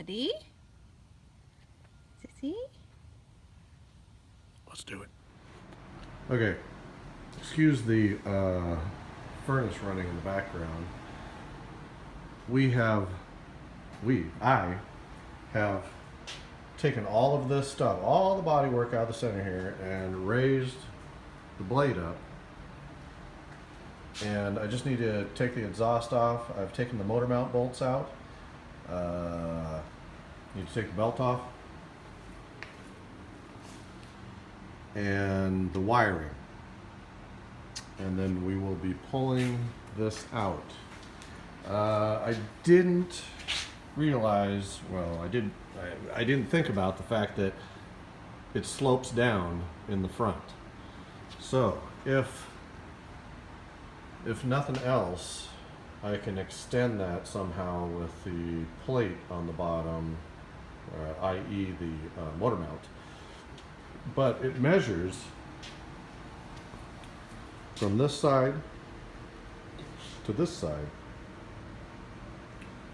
Ready? Sissy? Let's do it. Okay, excuse the furnace running in the background. I have taken all of this stuff, all the body work out of the center here, and raised the blade up. And I just need to take the exhaust off. I've taken the motor mount bolts out. Need to take the belt off. And the wiring. And then we will be pulling this out. I didn't realize, well, I didn't think about the fact that it slopes down in the front. So if nothing else, I can extend that somehow with the plate on the bottom, i.e. the motor mount. But it measures from this side to this side,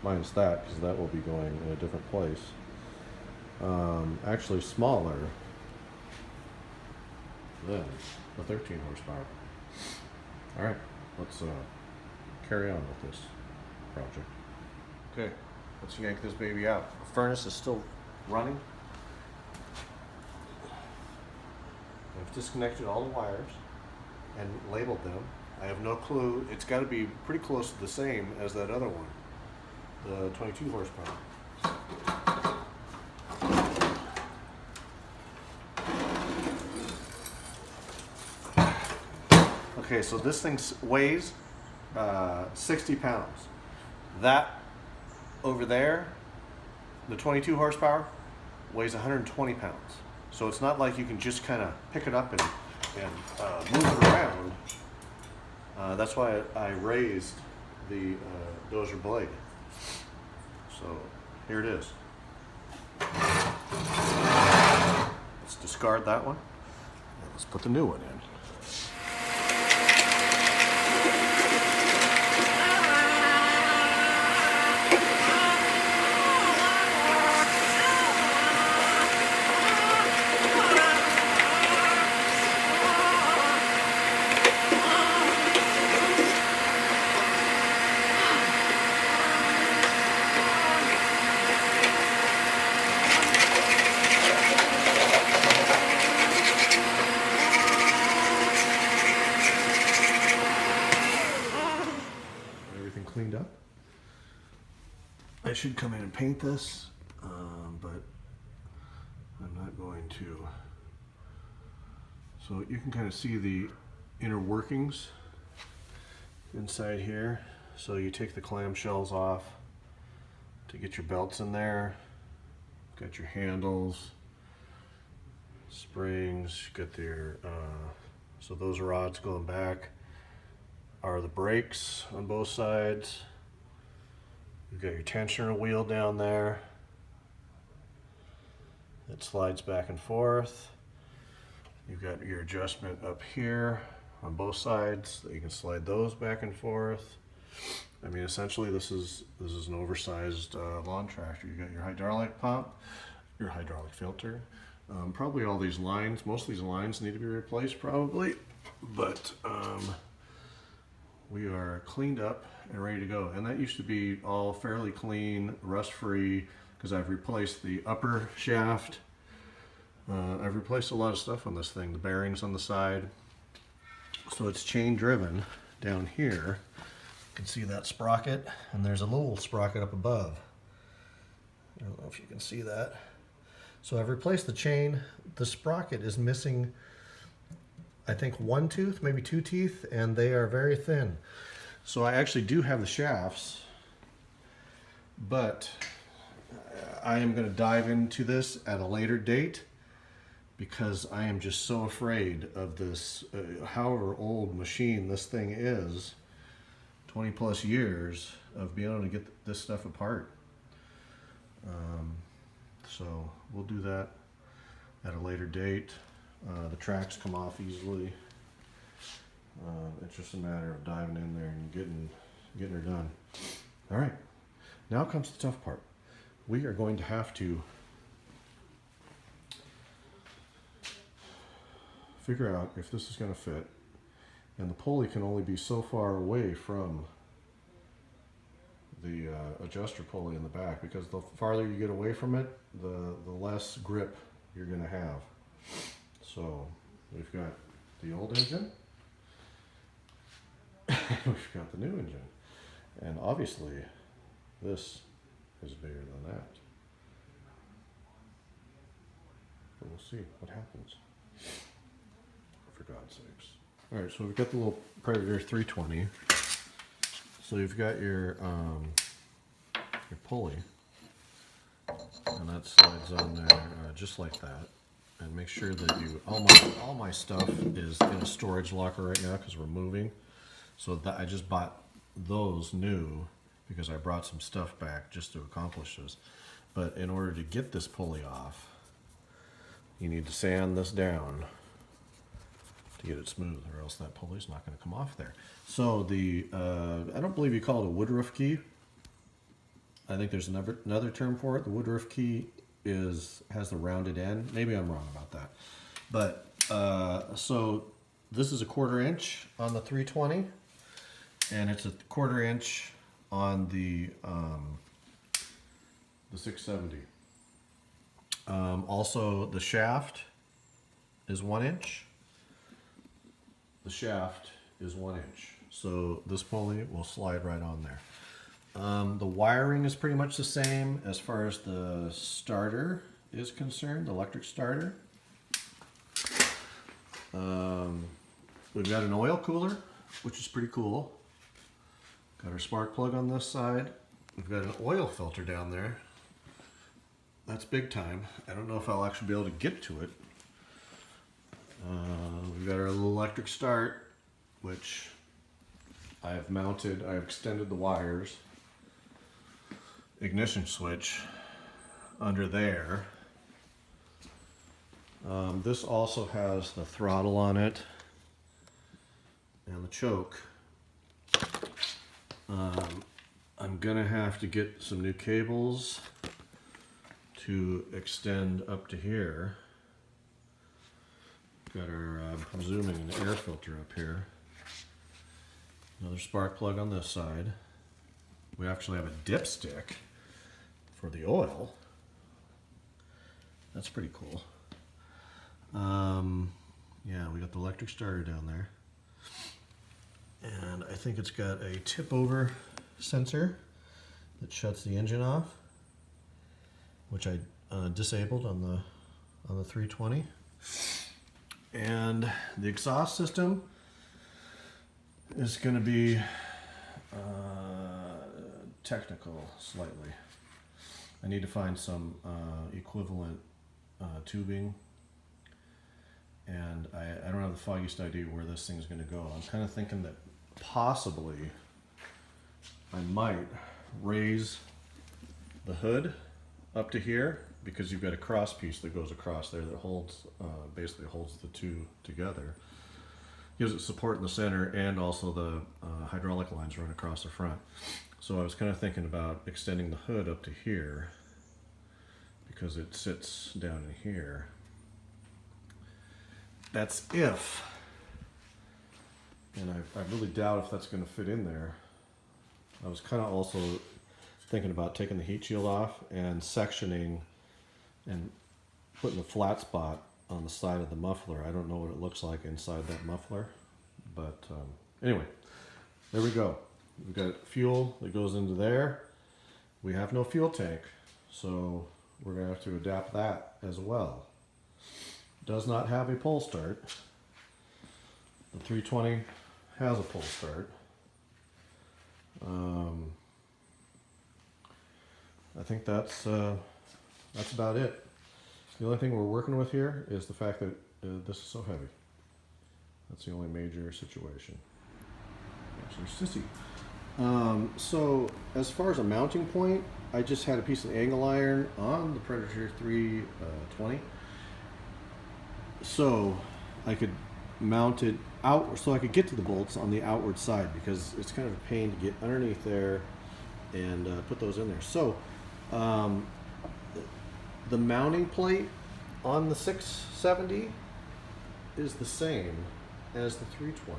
minus that, because that will be going in a different place. Actually smaller than the 13 horsepower. All right, let's carry on with this project. Okay, let's yank this baby out. The furnace is still running. I've disconnected all the wires and labeled them. I have no clue. It's got to be pretty close to the same as that other one, the 22 horsepower. Okay, so this thing weighs 60 pounds. That over there, the 22 horsepower, weighs 120 pounds. So it's not like you can just kind of pick it up and move it around. That's why I raised the dozer blade. So here it is. Let's discard that one. And let's put the new one in. Cleaned up. I should come in and paint this, but I'm not going to. So you can kind of see the inner workings inside here. So you take the clamshells off to get your belts in there. Got your handles, springs, got your, so those rods going back are the brakes on both sides. You've got your tensioner wheel down there. It slides back and forth. You've got your adjustment up here on both sides that you can slide those back and forth. I mean, essentially this is an oversized lawn tractor. You got your hydraulic pump, your hydraulic filter. Probably all these lines, most of these lines need to be replaced probably, but we are cleaned up and ready to go. And that used to be all fairly clean, rust-free, because I've replaced the upper shaft. I've replaced a lot of stuff on this thing, the bearings on the side. So it's chain driven down here. You can see that sprocket, and there's a little sprocket up above. I don't know if you can see that. So I've replaced the chain. The sprocket is missing, I think, one tooth, maybe two teeth, and they are very thin. So I actually do have the shafts, but I am going to dive into this at a later date because I am just so afraid of this, however old machine this thing is, 20 plus years of being able to get this stuff apart. So we'll do that at a later date. The tracks come off easily. It's just a matter of diving in there and getting her done. All right, now comes the tough part. we are going to have to figure out if this is going to fit. And the pulley can only be so far away from the adjuster pulley in the back, because the farther you get away from it, the less grip you're going to have. So we've got the old engine, we've got the new engine, and obviously this is bigger than that. But we'll see what happens, for God's sakes. All right, so we've got the little Predator 320. So you've got your pulley, and that slides on there just like that. And make sure that you, all my stuff is in a storage locker right now because we're moving. So that I just bought those new because I brought some stuff back just to accomplish this. But in order to get this pulley off, you need to sand this down to get it smooth, or else that pulley's not going to come off there. So the, I don't believe you call it a woodruff key. I think there's another term for it. The woodruff key has the rounded end. Maybe I'm wrong about that. But, so this is a 1/4 inch on the 320, and it's a 1/4 inch on the 670. Also, the shaft is 1 inch. The shaft is 1 inch. So this pulley will slide right on there. The wiring is pretty much the same as far as the starter is concerned, the electric starter. We've got an oil cooler, which is pretty cool. Got our spark plug on this side. We've got an oil filter down there. That's big time. I don't know if I'll actually be able to get to it. We've got our little electric start, which I've extended the wires, ignition switch under there. This also has the throttle on it and the choke. I'm gonna have to get some new cables to extend up to here. Got our, I'm zooming an air filter up here. Another spark plug on this side. We actually have a dipstick for the oil. That's pretty cool. Yeah, we got the electric starter down there. And I think it's got a tip over sensor that shuts the engine off, which I disabled on the 320. And the exhaust system is going to be technical slightly. I need to find some equivalent tubing, and I don't have the foggiest idea where this thing's going to go. I'm kind of thinking that possibly I might raise the hood up to here, because you've got a cross piece that goes across there that holds, basically holds the two together. Gives it support in the center, and also the hydraulic lines run across the front. So I was kind of thinking about extending the hood up to here, because it sits down in here. That's if, and I really doubt if that's going to fit in there. I was kind of also thinking about taking the heat shield off and sectioning and putting a flat spot on the side of the muffler. I don't know what it looks like inside that muffler, but anyway, there we go. We've got fuel that goes into there. We have no fuel tank, so we're going to have to adapt that as well. Does not have a pull start. The 320 has a pull start. I think that's about it. The only thing we're working with here is the fact that this is so heavy. That's the only major situation. Actually, sissy. So as far as a mounting point, I just had a piece of angle iron on the Predator 320. So I could mount it out, so I could get to the bolts on the outward side, because it's kind of a pain to get underneath there and put those in there. So the mounting plate on the 670 is the same as the 320.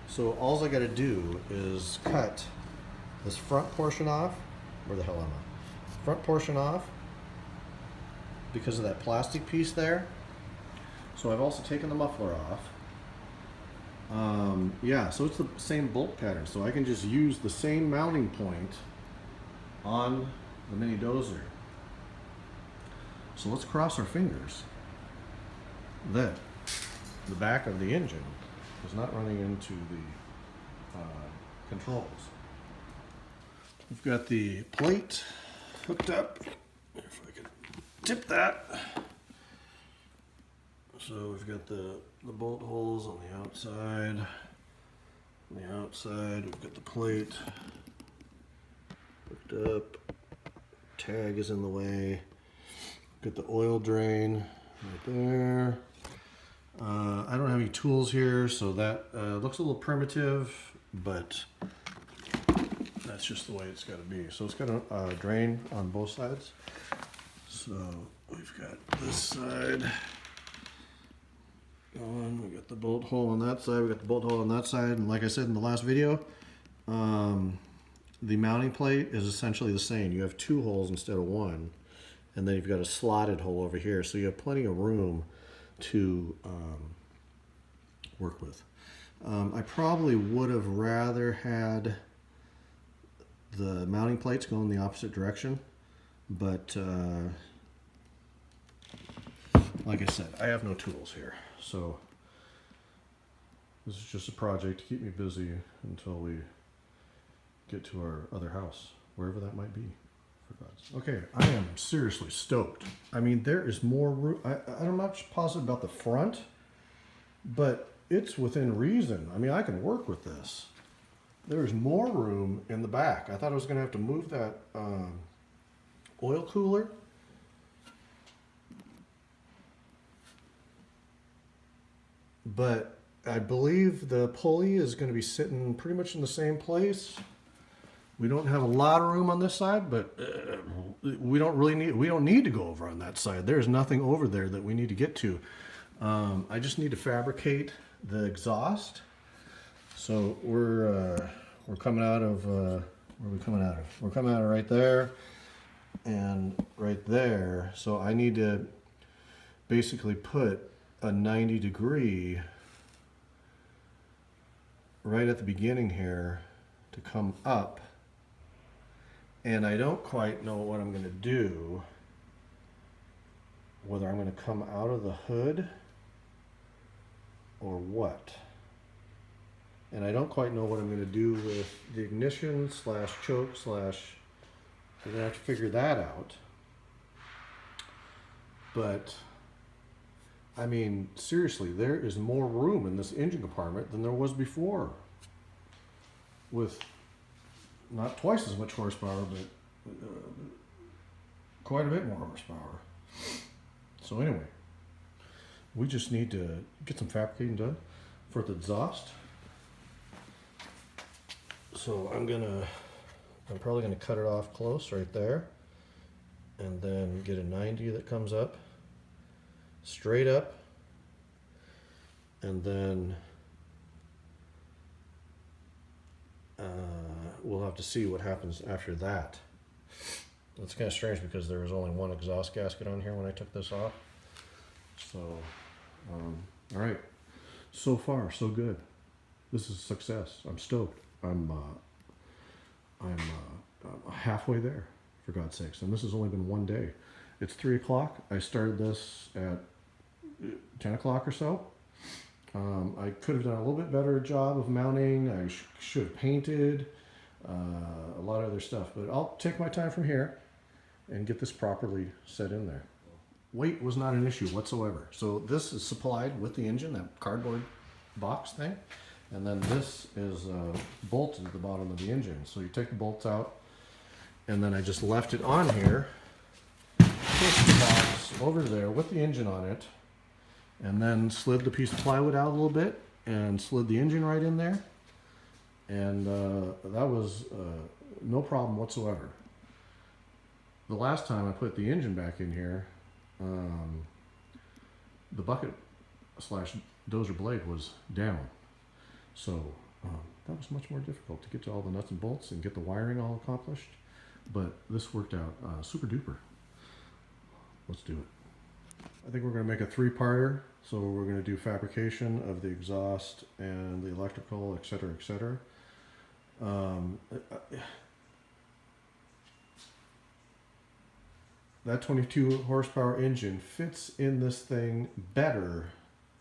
So all I got to do is cut this front portion off. Where the hell am I? Front portion off because of that plastic piece there. So I've also taken the muffler off. Yeah, so it's the same bolt pattern. So I can just use the same mounting point on the mini dozer. So let's cross our fingers that the back of the engine is not running into the controls. We've got the plate hooked up. If I could tip that. So we've got the bolt holes on the outside. On the outside, we've got the plate hooked up. Tag is in the way. Got the oil drain right there. I don't have any tools here, so that looks a little primitive, but that's just the way it's got to be. So it's got a drain on both sides. So we've got this side going. We got the bolt hole on that side. We got the bolt hole on that side. And like I said in the last video, the mounting plate is essentially the same. You have 2 holes instead of 1. And then you've got a slotted hole over here. So you have plenty of room to work with. I probably would have rather had the mounting plates go in the opposite direction, but like I said, I have no tools here, so this is just a project to keep me busy until we get to our other house, wherever that might be. Okay, I am seriously stoked. I mean, there is more room. I'm not positive about the front, but it's within reason. I mean, I can work with this. There's more room in the back. I thought I was going to have to move that oil cooler. But I believe the pulley is going to be sitting pretty much in the same place. We don't have a lot of room on this side, but we don't need to go over on that side. There's nothing over there that we need to get to. I just need to fabricate the exhaust. So we're coming out of where are we coming out of? We're coming out of right there and right there. So I need to basically put a 90-degree right at the beginning here to come up. And I don't quite know what I'm going to do, whether I'm going to come out of the hood or what. And I don't quite know what I'm going to do with the ignition slash choke slash, I'm going to have to figure that out. But, I mean, seriously, there is more room in this engine compartment than there was before. With not twice as much horsepower, but quite a bit more horsepower. So anyway, we just need to get some fabricating done for the exhaust. So I'm probably gonna cut it off close right there, and then get a 90 that comes up, straight up, and then we'll have to see what happens after that. It's kind of strange because there was only one exhaust gasket on here when I took this off. So, all right. So far, so good. This is a success. I'm stoked. I'm halfway there, for God's sakes. And this has only been one day. It's 3 o'clock. I started this at 10 o'clock or so. I could have done a little bit better job of mounting. I should have painted a lot of other stuff, but I'll take my time from here and get this properly set in there. Weight was not an issue whatsoever. So this is supplied with the engine, that cardboard box thing, and then this is bolted at the bottom of the engine. So you take the bolts out, and then I just left it on here, pushed the box over there with the engine on it, and then slid the piece of plywood out a little bit and slid the engine right in there. And that was no problem whatsoever. the last time I put the engine back in here, the bucket slash dozer blade was down. So that was much more difficult to get to all the nuts and bolts and get the wiring all accomplished. But this worked out super duper. Let's do it. I think we're going to make a 3-parter. So we're going to do fabrication of the exhaust and the electrical, etc., etc. That 22 horsepower engine fits in this thing better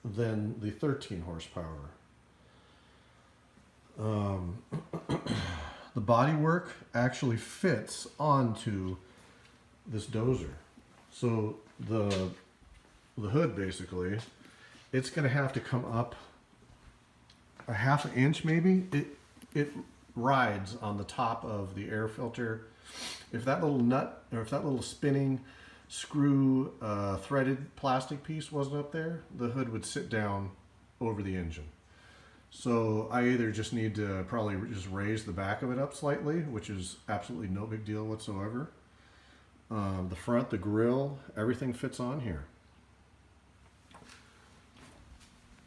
than the 13 horsepower. The bodywork actually fits onto this dozer. So the hood, basically, it's going to have to come up a ½ inch maybe. It rides on the top of the air filter. If that little nut, or if that little spinning screw threaded plastic piece wasn't up there, the hood would sit down over the engine. So I either just need to probably just raise the back of it up slightly, which is absolutely no big deal whatsoever. The front, the grill, everything fits on here.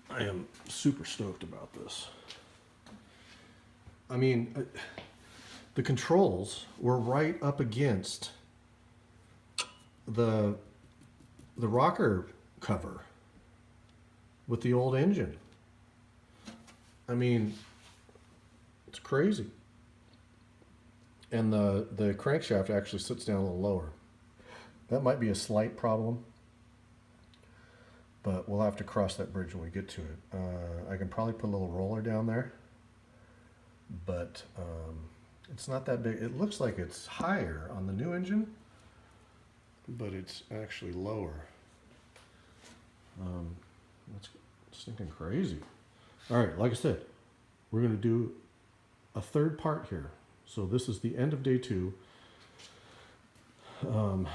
I am super stoked about this. I mean, the controls were right up against the rocker cover with the old engine. I mean, it's crazy. And the crankshaft actually sits down a little lower. That might be a slight problem, but we'll have to cross that bridge when we get to it. I can probably put a little roller down there, but it's not that big. It looks like it's higher on the new engine, but it's actually lower. That's stinking crazy. All right, like I said, we're going to do a 3rd part here. So this is the end of day 2. And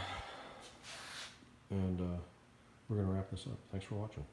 we're going to wrap this up. Thanks for watching.